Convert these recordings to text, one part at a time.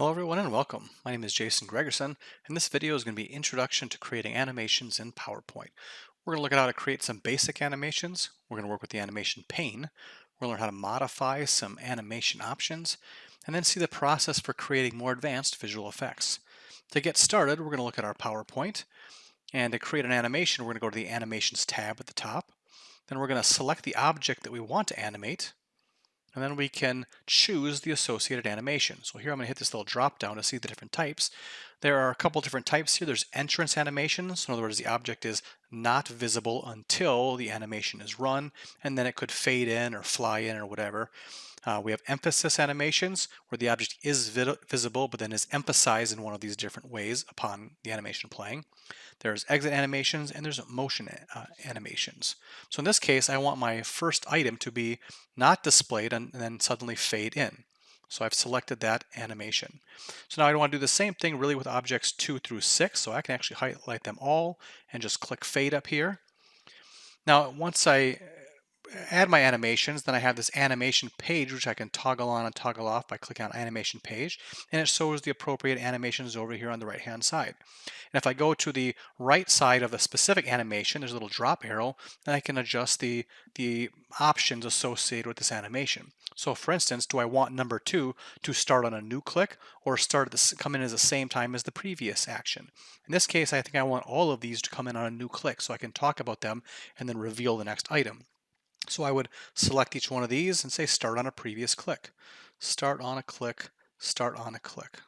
Hello everyone and welcome. My name is Jason Gregerson, and this video is going to be Introduction to Creating Animations in PowerPoint. We're going to look at how to create some basic animations. We're going to work with the animation pane. We're going to learn how to modify some animation options, and then see the process for creating more advanced visual effects. To get started, we're going to look at our PowerPoint, and to create an animation, we're going to go to the Animations tab at the top. Then we're going to select the object that we want to animate, and then we can choose the associated animation. So here I'm going to hit this little drop down to see the different types. There are a couple different types here. There's entrance animations. In other words, the object is not visible until the animation is run, and then it could fade in or fly in or whatever. We have emphasis animations, where the object is visible but then is emphasized in one of these different ways upon the animation playing. There's exit animations and there's motion animations. So in this case, I want my first item to be not displayed and then suddenly fade in. So I've selected that animation. So now I want to do the same thing really with objects 2 through 6. So I can actually highlight them all and just click fade up here. Now once I add my animations, then I have this animation page which I can toggle on and toggle off by clicking on animation page, and it shows the appropriate animations over here on the right hand side. And if I go to the right side of the specific animation, there's a little drop arrow, and I can adjust the options associated with this animation. So for instance, do I want number 2 to start on a new click or come in at the same time as the previous action? In this case, I think I want all of these to come in on a new click so I can talk about them and then reveal the next item. So I would select each one of these and say start on a previous click. Start on a click, start on a click.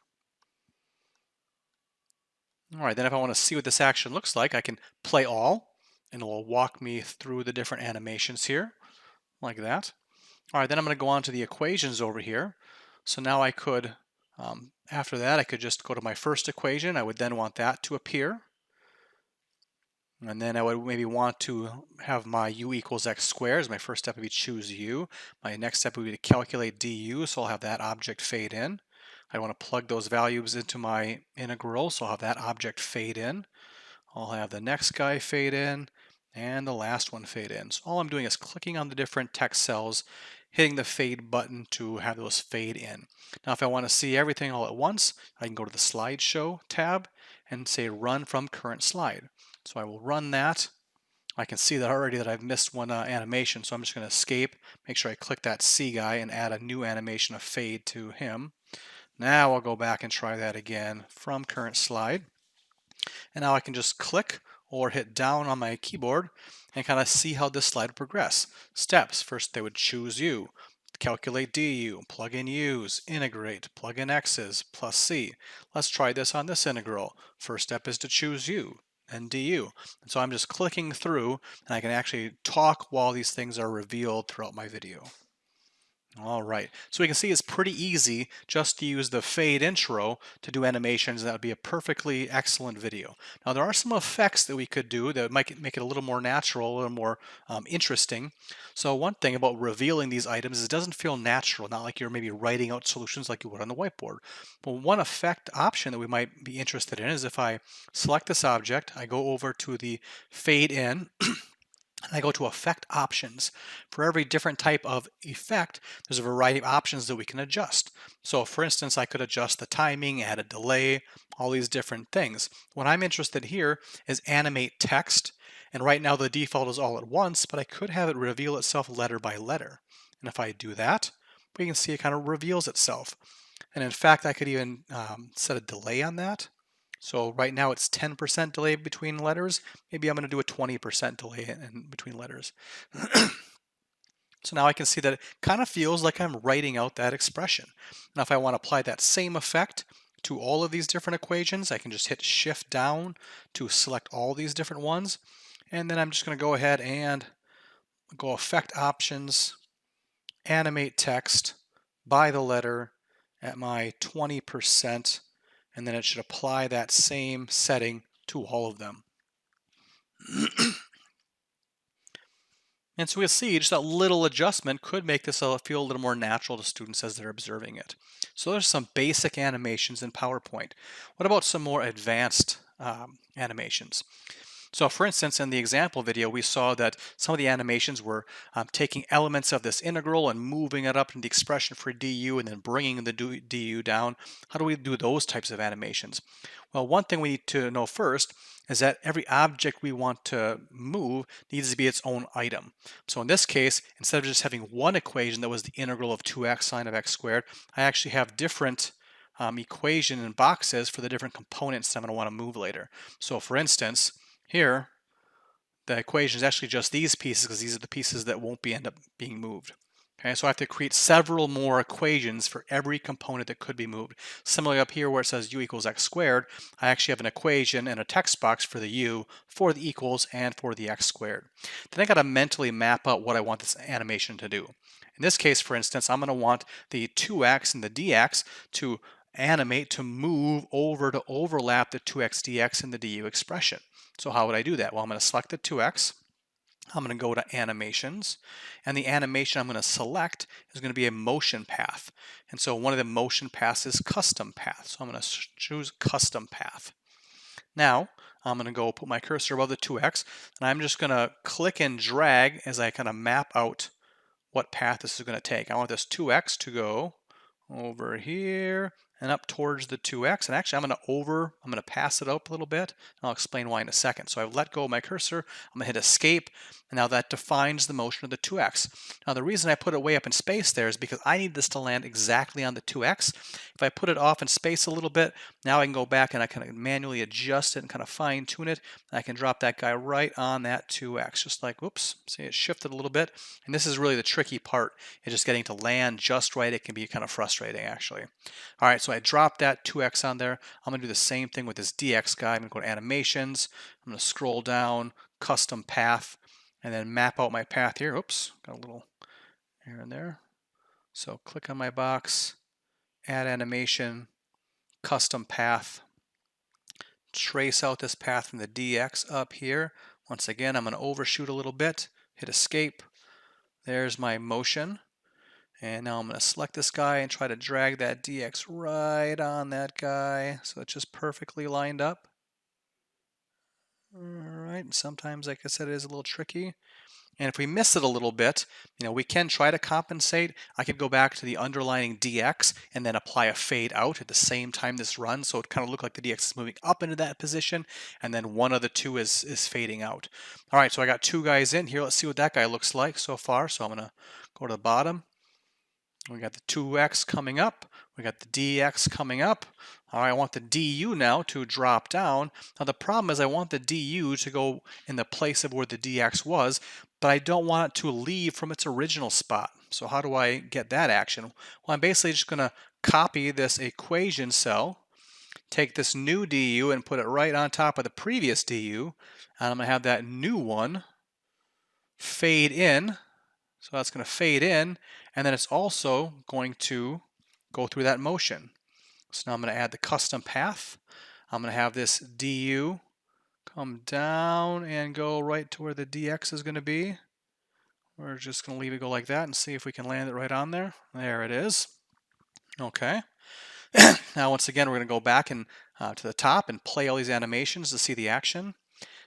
All right, then if I want to see what this action looks like, I can play all, and it will walk me through the different animations here, like that. All right, then I'm going to go on to the equations over here. So now I could, after that, I could just go to my first equation. I would then want that to appear. And then I would maybe want to have my u equals x squared as my first step would be choose u. My next step would be to calculate du, so I'll have that object fade in. I want to plug those values into my integral, so I'll have that object fade in. I'll have the next guy fade in, and the last one fade in. So all I'm doing is clicking on the different text cells, hitting the fade button to have those fade in. Now if I want to see everything all at once, I can go to the slideshow tab and say run from current slide. So I will run that. I can see that already that I've missed one animation, so I'm just going to escape, make sure I click that C guy and add a new animation of fade to him. Now I'll go back and try that again from current slide. And now I can just click or hit down on my keyboard and kind of see how this slide would progress. Steps, first they would choose U, calculate du, plug in u's, integrate, plug in x's, plus c. Let's try this on this integral. First step is to choose u and du. And so I'm just clicking through, and I can actually talk while these things are revealed throughout my video. All right, so we can see it's pretty easy just to use the fade intro to do animations. That would be a perfectly excellent video. Now there are some effects that we could do that might make it a little more natural, a little more interesting. So one thing about revealing these items is it doesn't feel natural, not like you're maybe writing out solutions like you would on the whiteboard. But one effect option that we might be interested in is if I select this object, I go over to the fade in, and I go to effect options. For every different type of effect, there's a variety of options that we can adjust. So for instance, I could adjust the timing, add a delay, all these different things. What I'm interested here is animate text. And right now the default is all at once, but I could have it reveal itself letter by letter. And if I do that, we can see it kind of reveals itself. And in fact, I could even set a delay on that. So right now it's 10% delay between letters. Maybe I'm going to do a 20% delay in between letters. So now I can see that it kind of feels like I'm writing out that expression. Now if I want to apply that same effect to all of these different equations, I can just hit shift down to select all these different ones. And then I'm just going to go ahead and go effect options, animate text by the letter at my 20%. And then it should apply that same setting to all of them. And so we'll see just that little adjustment could make this feel a little more natural to students as they're observing it. So there's some basic animations in PowerPoint. What about some more advanced animations? So for instance, in the example video, we saw that some of the animations were taking elements of this integral and moving it up into the expression for du and then bringing the du down. How do we do those types of animations? Well, one thing we need to know first is that every object we want to move needs to be its own item. So in this case, instead of just having one equation that was the integral of 2x sine of x squared, I actually have different equation and boxes for the different components that I'm going to want to move later. So for instance, here, the equation is actually just these pieces because these are the pieces that won't end up being moved. Okay, so I have to create several more equations for every component that could be moved. Similarly up here where it says u equals x squared, I actually have an equation and a text box for the u, for the equals, and for the x squared. Then I got to mentally map out what I want this animation to do. In this case, for instance, I'm going to want the 2x and the dx to animate to move over to overlap the 2x dx and the du expression. So how would I do that? Well, I'm going to select the 2x. I'm going to go to animations, and the animation I'm going to select is going to be a motion path. And so one of the motion paths is custom path. So I'm going to choose custom path. Now I'm going to go put my cursor above the 2x, and I'm just going to click and drag as I kind of map out what path this is going to take. I want this 2x to go over here and up towards the 2x. And actually, I'm going to pass it up a little bit. And I'll explain why in a second. So I've let go of my cursor. I'm going to hit escape. And now that defines the motion of the 2x. Now the reason I put it way up in space there is because I need this to land exactly on the 2x. If I put it off in space a little bit, now I can go back and I can manually adjust it and kind of fine tune it. And I can drop that guy right on that 2x, just like, whoops, see it shifted a little bit. And this is really the tricky part, is just getting to land just right. It can be kind of frustrating actually. All right, so I dropped that 2x on there. I'm going to do the same thing with this dx guy. I'm going to go to animations. I'm going to scroll down, custom path, and then map out my path here. Oops, got a little here and there. So click on my box, add animation, custom path, trace out this path from the dx up here. Once again, I'm going to overshoot a little bit, hit escape. There's my motion. And now I'm going to select this guy and try to drag that dx right on that guy so it's just perfectly lined up. All right, sometimes, like I said, it is a little tricky. And if we miss it a little bit, we can try to compensate. I could go back to the underlining dx and then apply a fade out at the same time this runs, so it kind of look like the dx is moving up into that position, and then one of the two is fading out. All right, so I got two guys in here. Let's see what that guy looks like so far. So I'm going to go to the bottom. We got the 2x coming up. We got the dx coming up. All right, I want the du now to drop down. Now the problem is I want the du to go in the place of where the dx was, but I don't want it to leave from its original spot. So how do I get that action? Well, I'm basically just going to copy this equation cell, take this new du and put it right on top of the previous du, and I'm going to have that new one fade in. So that's going to fade in, and then it's also going to go through that motion. So now I'm going to add the custom path. I'm going to have this du come down and go right to where the dx is going to be. We're just going to leave it go like that and see if we can land it right on there. There it is. Okay. Now once again, we're going to go back and to the top and play all these animations to see the action.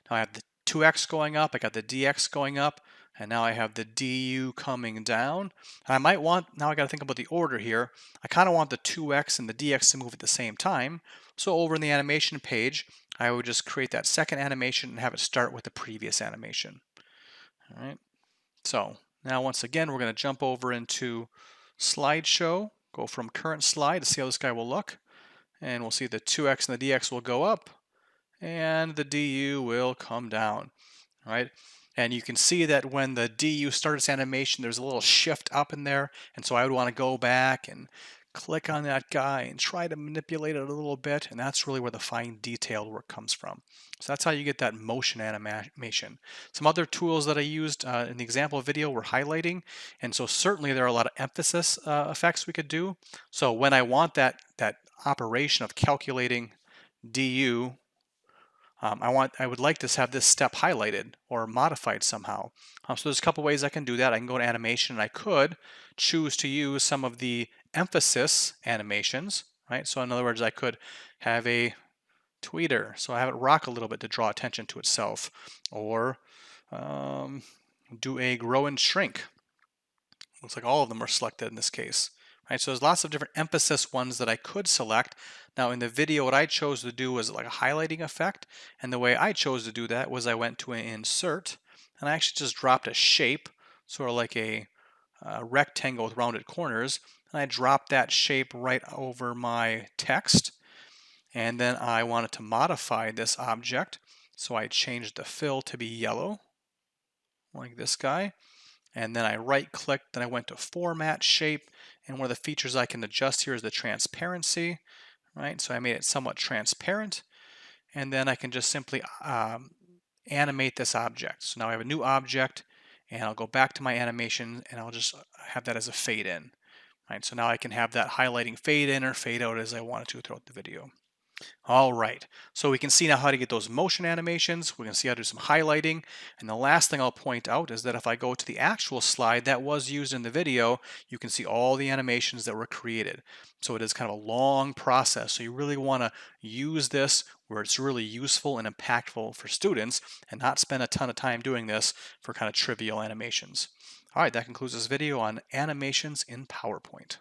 Now I have the 2x going up, I got the dx going up, and now I have the du coming down. And I might want, now I got to think about the order here. I kind of want the 2x and the dx to move at the same time. So over in the animation page, I would just create that second animation and have it start with the previous animation. All right. So now once again, we're going to jump over into slideshow, go from current slide to see how this guy will look. And we'll see the 2x and the dx will go up, and the du will come down, right? And you can see that when the du starts its animation, there's a little shift up in there, and so I would want to go back and click on that guy and try to manipulate it a little bit, and that's really where the fine detailed work comes from. So that's how you get that motion animation. Some other tools that I used in the example video were highlighting, and so certainly there are a lot of emphasis effects we could do. So when I want that operation of calculating du, I would like to have this step highlighted or modified somehow. So there's a couple ways I can do that. I can go to animation and I could choose to use some of the emphasis animations, right? So in other words, I could have a tweeter. So I have it rock a little bit to draw attention to itself. Or do a grow and shrink. Looks like all of them are selected in this case. Right, so there's lots of different emphasis ones that I could select. Now in the video, what I chose to do was like a highlighting effect. And the way I chose to do that was I went to an insert and I actually just dropped a shape, sort of like a rectangle with rounded corners. And I dropped that shape right over my text. And then I wanted to modify this object. So I changed the fill to be yellow, like this guy. And then I right clicked, then I went to format shape, and one of the features I can adjust here is the transparency, right? So I made it somewhat transparent, and then I can just simply animate this object. So now I have a new object, and I'll go back to my animation, and I'll just have that as a fade in, right? So now I can have that highlighting fade in or fade out as I wanted to throughout the video. All right, so we can see now how to get those motion animations. We can see how to do some highlighting. And the last thing I'll point out is that if I go to the actual slide that was used in the video, you can see all the animations that were created. So it is kind of a long process. So you really want to use this where it's really useful and impactful for students and not spend a ton of time doing this for kind of trivial animations. All right, that concludes this video on animations in PowerPoint.